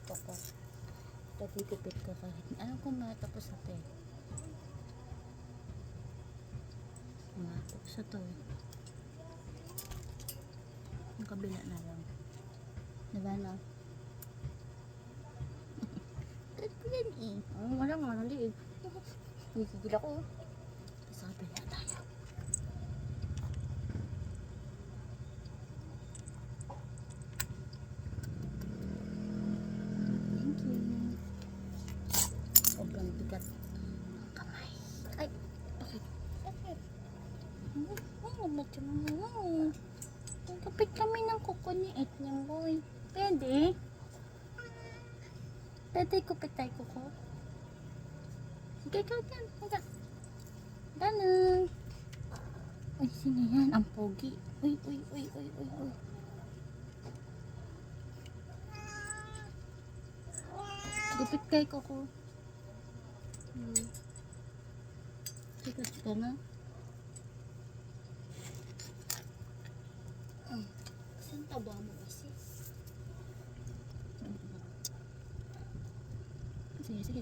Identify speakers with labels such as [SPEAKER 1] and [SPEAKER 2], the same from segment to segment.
[SPEAKER 1] ko ko. Pati gupit ko kahit. Alam ko matapos na to eh. Matapos na to eh. Ang kabila na lang. Diba na? Kahit ko yan eh. Wala nga naliig. Hihigil ako. Sa kabila tayo. Thank you. Sobrang bigat ng kamay. Ay! Bakit? Bakit? Kapit kami ng kuko ni Etnyang boy. Pwede? Pwede kupit tayo kuko? Sige, ikaw dyan. Higa. Ganun. Uy, sino yan? Ang pogi. Uy. Gupit kay kuko. Sikat ka na. Saan taba mo kasi? Sige.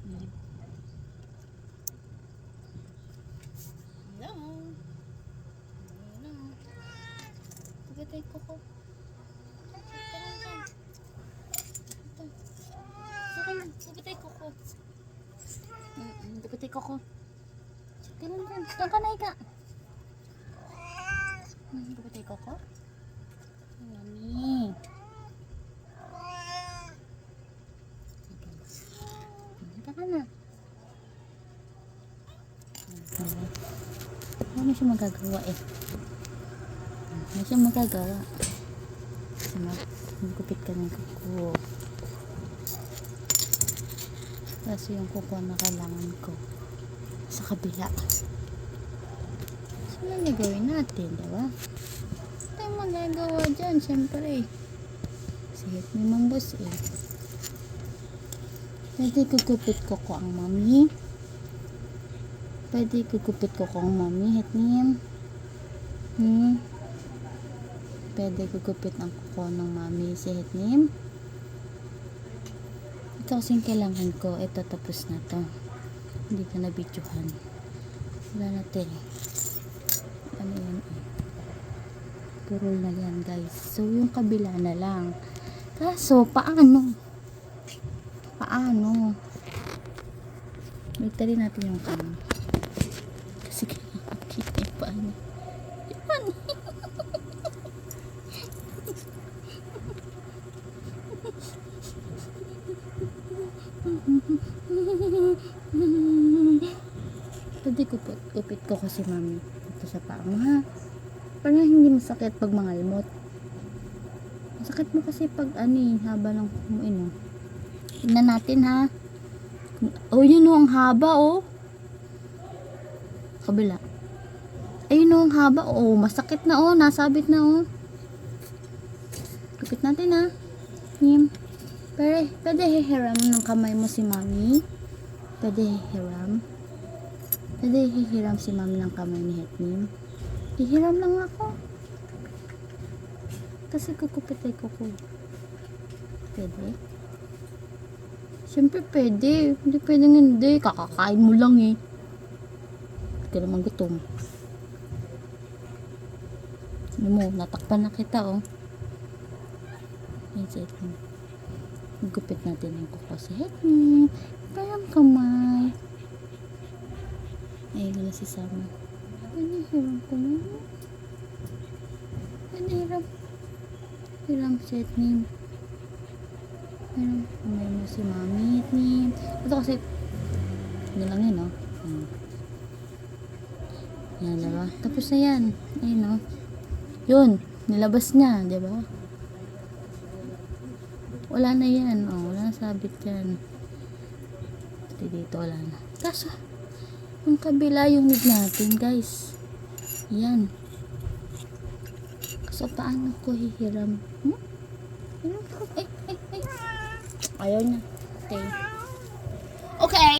[SPEAKER 1] Hello. Gupitay ko ko. Gupitay ko ko. Gupitay ko ko. Ganun dyan. Diyan ka na higa. Gupitay ko ko. Yummy. Higa ka na. Ano siya magagawa eh. Ano siya magagawa. Kasi magkupit ka ng kuko. Kasi yung kuko na kailangan ko sa kabila. So, ano gawin natin, diba? Tayo magagawa dyan, syempre. Sihit ni Mang Boss eh. Pwede kugupit ko ang mami. Pwede kugupit ko ang mami, Hetnim. Pwede kugupit ang kuko ng mami si Hetnim. Ito kasing kailangan ko. Ito tapos na to. Hindi ka na videohan. Wala natin. Ano yan eh. Purol na yan guys. So yung kabila na lang. Kaso paano? Bigtarin natin yung kami. Kasi kita yung paano. Yan. Pwede kupit ko kasi mami ito sa paa mo ha, para hindi masakit pag mangalmot. Masakit mo kasi pag haba ng kumuin. Tignan natin ha. Yun ang haba kabila. Ayun ang haba masakit na nasabit na kupit natin ha. Pwede hihiram ng kamay mo si mami. Pwede hihiram si mami ng kamay ni Hetnim. Hihiram lang ako. Kasi kukupit ay kuko. Pwede? Siyempre pwede. Hindi pwedeng hindi. Kakakain mo lang eh. Hindi ka naman gutom. Ano mo, natakpan na kita Yan si Hetnim. Gupit natin yung kuko sa Hetnim. Parang kamay. Ayun na si Sama. Hiram ko na. Hiram si Hetnim. Hiram kamay mo si mami Hetnim. Ito kasi hindi lang yun yan diba? Tapos na yan. Ayun yun. Nilabas niya. Diba? Wala na yan. Wala na sabit yan. Pati dito wala na. Kaso, yung kabila yung need natin, guys. Yan. So, paano ko hihiram? Ayaw niya. Okay.